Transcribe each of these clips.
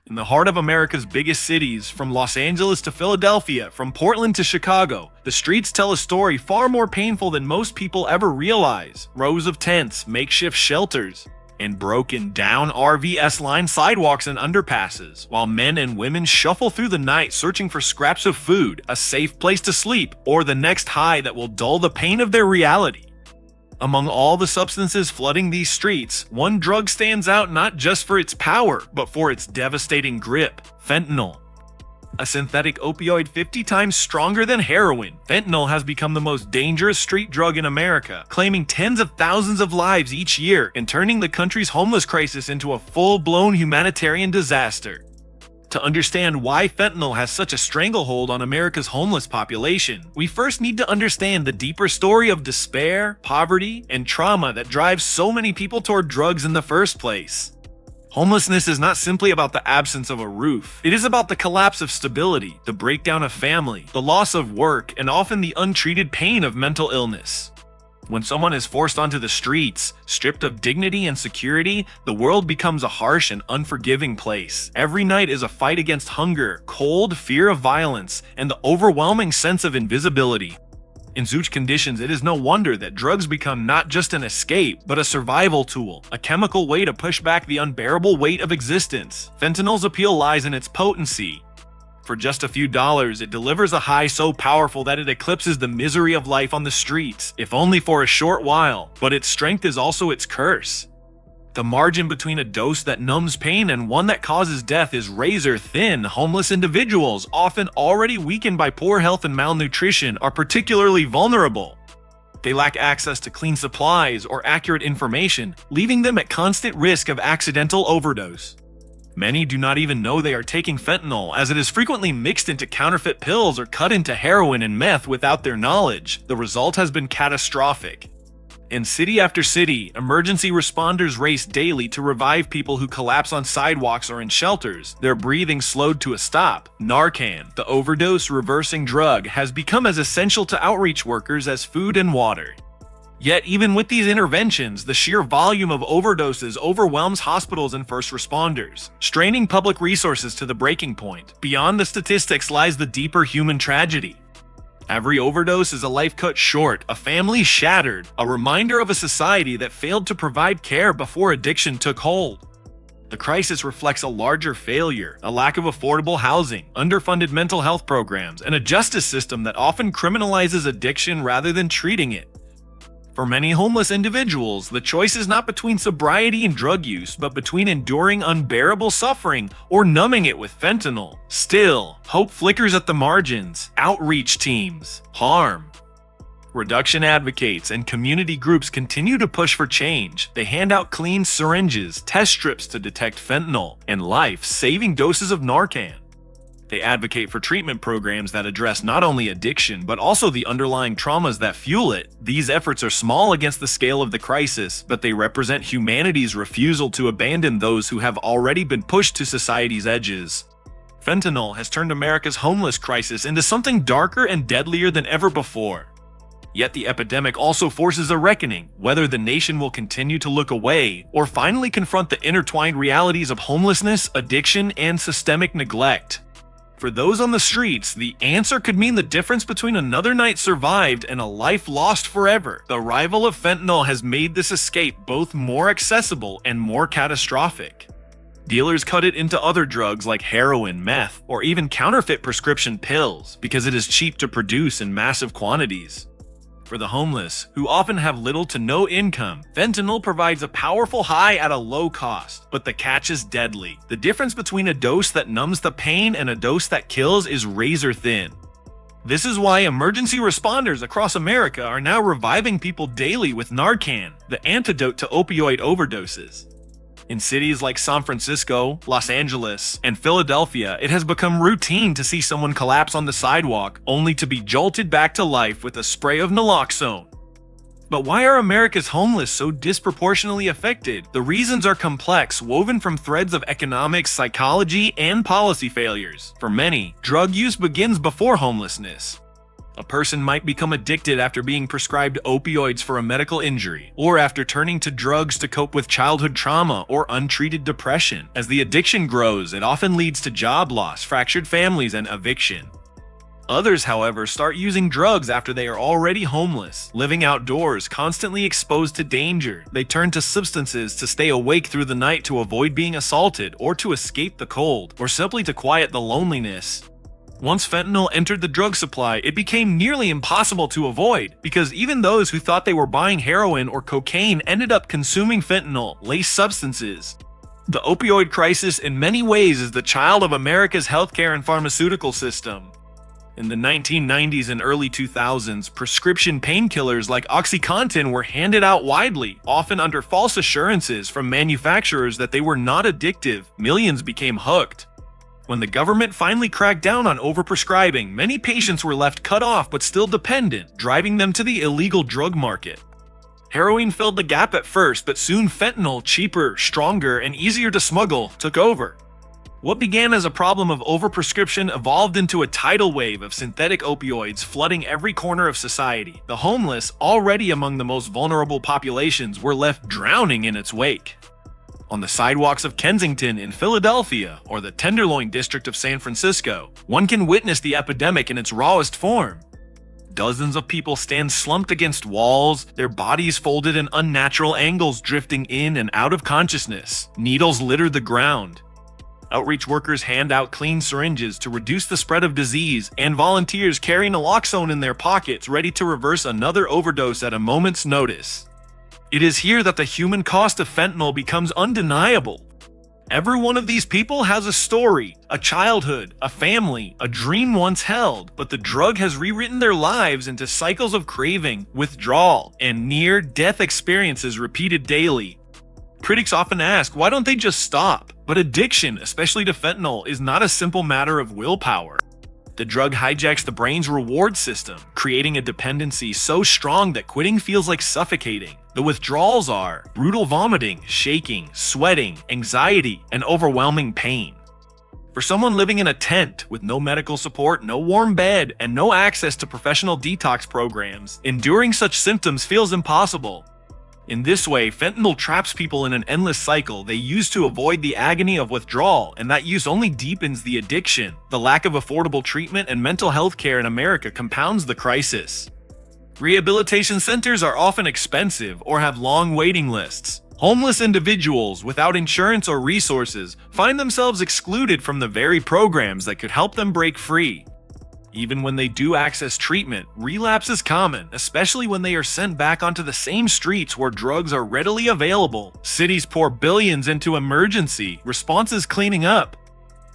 In the heart of America's biggest cities, from Los Angeles to Philadelphia, from Portland to Chicago, the streets tell a story far more painful than most people ever realize. Rows of tents, makeshift shelters, and broken down RV-line sidewalks and underpasses, while men and women shuffle through the night searching for scraps of food, a safe place to sleep, or the next high that will dull the pain of their reality. Among all the substances flooding these streets, one drug stands out not just for its power, but for its devastating grip: fentanyl. A synthetic opioid 50 times stronger than heroin, fentanyl has become the most dangerous street drug in America, claiming tens of thousands of lives each year and turning the country's homeless crisis into a full-blown humanitarian disaster. To understand why fentanyl has such a stranglehold on America's homeless population, we first need to understand the deeper story of despair, poverty, and trauma that drives so many people toward drugs in the first place. Homelessness is not simply about the absence of a roof. It is about the collapse of stability, the breakdown of family, the loss of work, and often the untreated pain of mental illness. When someone is forced onto the streets, stripped of dignity and security, the world becomes a harsh and unforgiving place. Every night is a fight against hunger, cold, fear of violence, and the overwhelming sense of invisibility. In such conditions, it is no wonder that drugs become not just an escape, but a survival tool, a chemical way to push back the unbearable weight of existence. Fentanyl's appeal lies in its potency. For just a few dollars, it delivers a high so powerful that it eclipses the misery of life on the streets, if only for a short while, but its strength is also its curse. The margin between a dose that numbs pain and one that causes death is razor thin. Homeless individuals, often already weakened by poor health and malnutrition, are particularly vulnerable. They lack access to clean supplies or accurate information, leaving them at constant risk of accidental overdose. Many do not even know they are taking fentanyl, as it is frequently mixed into counterfeit pills or cut into heroin and meth without their knowledge. The result has been catastrophic. In city after city, emergency responders race daily to revive people who collapse on sidewalks or in shelters, their breathing slowed to a stop. Narcan, the overdose reversing drug, has become as essential to outreach workers as food and water. Yet even with these interventions, the sheer volume of overdoses overwhelms hospitals and first responders, straining public resources to the breaking point. Beyond the statistics lies the deeper human tragedy. Every overdose is a life cut short, a family shattered, a reminder of a society that failed to provide care before addiction took hold. The crisis reflects a larger failure, a lack of affordable housing, underfunded mental health programs, and a justice system that often criminalizes addiction rather than treating it. For many homeless individuals, the choice is not between sobriety and drug use, but between enduring unbearable suffering or numbing it with fentanyl. Still, hope flickers at the margins. Outreach teams, harm reduction advocates, and community groups continue to push for change. They hand out clean syringes, test strips to detect fentanyl, and life-saving doses of Narcan. They advocate for treatment programs that address not only addiction, but also the underlying traumas that fuel it. These efforts are small against the scale of the crisis, but they represent humanity's refusal to abandon those who have already been pushed to society's edges. Fentanyl has turned America's homeless crisis into something darker and deadlier than ever before. Yet the epidemic also forces a reckoning, whether the nation will continue to look away or finally confront the intertwined realities of homelessness, addiction, and systemic neglect. For those on the streets, the answer could mean the difference between another night survived and a life lost forever. The arrival of fentanyl has made this escape both more accessible and more catastrophic. Dealers cut it into other drugs like heroin, meth, or even counterfeit prescription pills because it is cheap to produce in massive quantities. For the homeless, who often have little to no income, fentanyl provides a powerful high at a low cost, but the catch is deadly. The difference between a dose that numbs the pain and a dose that kills is razor thin. This is why emergency responders across America are now reviving people daily with Narcan, the antidote to opioid overdoses. In cities like San Francisco, Los Angeles, and Philadelphia, it has become routine to see someone collapse on the sidewalk only to be jolted back to life with a spray of naloxone. But why are America's homeless so disproportionately affected? The reasons are complex, woven from threads of economics, psychology, and policy failures. For many, drug use begins before homelessness. A person might become addicted after being prescribed opioids for a medical injury, or after turning to drugs to cope with childhood trauma or untreated depression. As the addiction grows, it often leads to job loss, fractured families, and eviction. Others, however, start using drugs after they are already homeless, living outdoors, constantly exposed to danger. They turn to substances to stay awake through the night to avoid being assaulted, or to escape the cold, or simply to quiet the loneliness. Once fentanyl entered the drug supply, it became nearly impossible to avoid, because even those who thought they were buying heroin or cocaine ended up consuming fentanyl-laced substances. The opioid crisis in many ways is the child of America's healthcare and pharmaceutical system. In the 1990s and early 2000s, prescription painkillers like OxyContin were handed out widely, often under false assurances from manufacturers that they were not addictive. Millions became hooked. When the government finally cracked down on overprescribing, many patients were left cut off but still dependent, driving them to the illegal drug market. Heroin filled the gap at first, but soon fentanyl, cheaper, stronger, and easier to smuggle, took over. What began as a problem of overprescription evolved into a tidal wave of synthetic opioids flooding every corner of society. The homeless, already among the most vulnerable populations, were left drowning in its wake. On the sidewalks of Kensington in Philadelphia or the Tenderloin district of San Francisco, one can witness the epidemic in its rawest form. Dozens of people stand slumped against walls, their bodies folded in unnatural angles, drifting in and out of consciousness. Needles litter the ground. Outreach workers hand out clean syringes to reduce the spread of disease, and volunteers carry naloxone in their pockets, ready to reverse another overdose at a moment's notice. It is here that the human cost of fentanyl becomes undeniable. Every one of these people has a story, a childhood, a family, a dream once held, but the drug has rewritten their lives into cycles of craving, withdrawal, and near-death experiences repeated daily. Critics often ask, why don't they just stop? But addiction, especially to fentanyl, is not a simple matter of willpower. The drug hijacks the brain's reward system, creating a dependency so strong that quitting feels like suffocating. The withdrawals are brutal vomiting, shaking, sweating, anxiety, and overwhelming pain. For someone living in a tent with no medical support, no warm bed, and no access to professional detox programs, enduring such symptoms feels impossible. In this way, fentanyl traps people in an endless cycle they use to avoid the agony of withdrawal, and that use only deepens the addiction. The lack of affordable treatment and mental health care in America compounds the crisis. Rehabilitation centers are often expensive or have long waiting lists. Homeless individuals without insurance or resources find themselves excluded from the very programs that could help them break free. Even when they do access treatment, relapse is common, especially when they are sent back onto the same streets where drugs are readily available. Cities pour billions into emergency responses cleaning up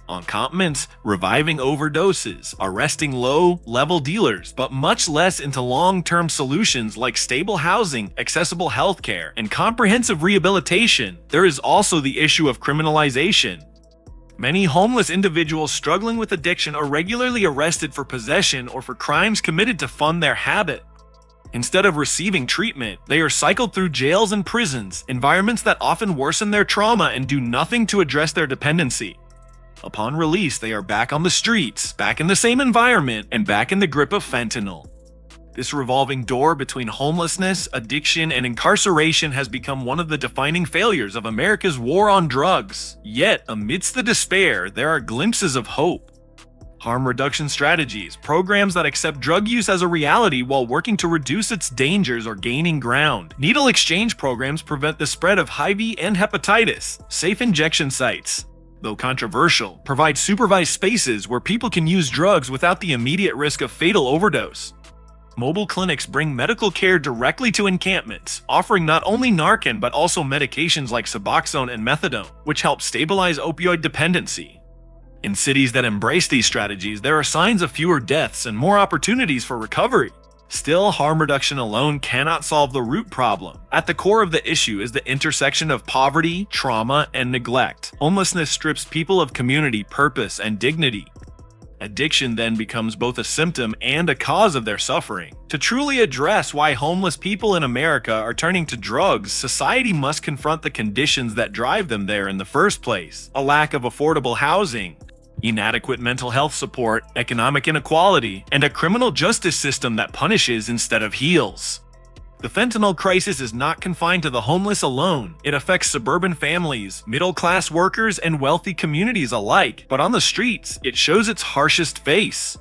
encampments, reviving overdoses, arresting low-level dealers, but much less into long-term solutions like stable housing, accessible healthcare, and comprehensive rehabilitation. There is also the issue of criminalization. Many homeless individuals struggling with addiction are regularly arrested for possession or for crimes committed to fund their habit. Instead of receiving treatment, they are cycled through jails and prisons, environments that often worsen their trauma and do nothing to address their dependency. Upon release, they are back on the streets, back in the same environment, and back in the grip of fentanyl. This revolving door between homelessness, addiction, and incarceration has become one of the defining failures of America's war on drugs. Yet, amidst the despair, there are glimpses of hope. Harm reduction strategies, programs that accept drug use as a reality while working to reduce its dangers, are gaining ground. Needle exchange programs prevent the spread of HIV and hepatitis. Safe injection sites, though controversial, provide supervised spaces where people can use drugs without the immediate risk of fatal overdose. Mobile clinics bring medical care directly to encampments, offering not only Narcan but also medications like Suboxone and Methadone, which help stabilize opioid dependency. In cities that embrace these strategies, there are signs of fewer deaths and more opportunities for recovery. Still, harm reduction alone cannot solve the root problem. At the core of the issue is the intersection of poverty, trauma, and neglect. Homelessness strips people of community, purpose, and dignity. Addiction then becomes both a symptom and a cause of their suffering. To truly address why homeless people in America are turning to drugs, society must confront the conditions that drive them there in the first place. A lack of affordable housing, inadequate mental health support, economic inequality, and a criminal justice system that punishes instead of heals. The fentanyl crisis is not confined to the homeless alone. It affects suburban families, middle-class workers, and wealthy communities alike. But on the streets, it shows its harshest face.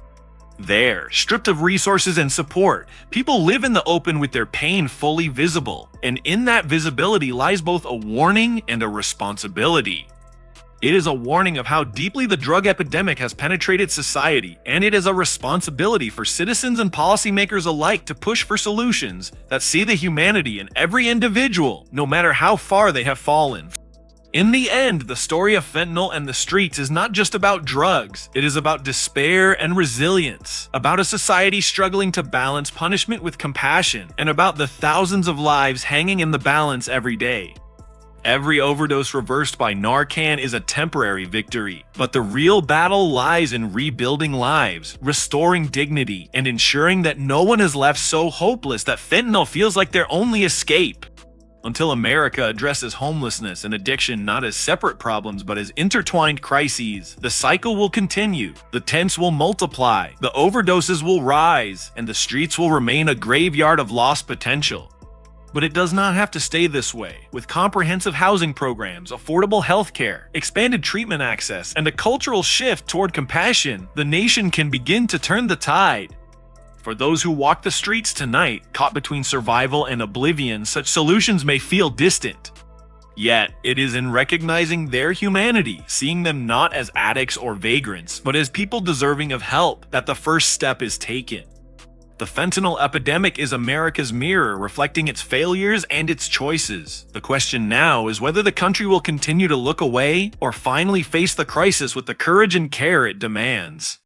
There, stripped of resources and support, people live in the open with their pain fully visible. And in that visibility lies both a warning and a responsibility. It is a warning of how deeply the drug epidemic has penetrated society, and it is a responsibility for citizens and policymakers alike to push for solutions that see the humanity in every individual, no matter how far they have fallen. In the end, the story of fentanyl and the streets is not just about drugs. It is about despair and resilience, about a society struggling to balance punishment with compassion, and about the thousands of lives hanging in the balance every day. Every overdose reversed by Narcan is a temporary victory, but the real battle lies in rebuilding lives, restoring dignity, and ensuring that no one is left so hopeless that fentanyl feels like their only escape. Until America addresses homelessness and addiction not as separate problems but as intertwined crises, the cycle will continue, the tents will multiply, the overdoses will rise, and the streets will remain a graveyard of lost potential. But it does not have to stay this way. With comprehensive housing programs, affordable healthcare, expanded treatment access, and a cultural shift toward compassion, the nation can begin to turn the tide. For those who walk the streets tonight, caught between survival and oblivion, such solutions may feel distant. Yet, it is in recognizing their humanity, seeing them not as addicts or vagrants, but as people deserving of help, that the first step is taken. The fentanyl epidemic is America's mirror, reflecting its failures and its choices. The question now is whether the country will continue to look away or finally face the crisis with the courage and care it demands.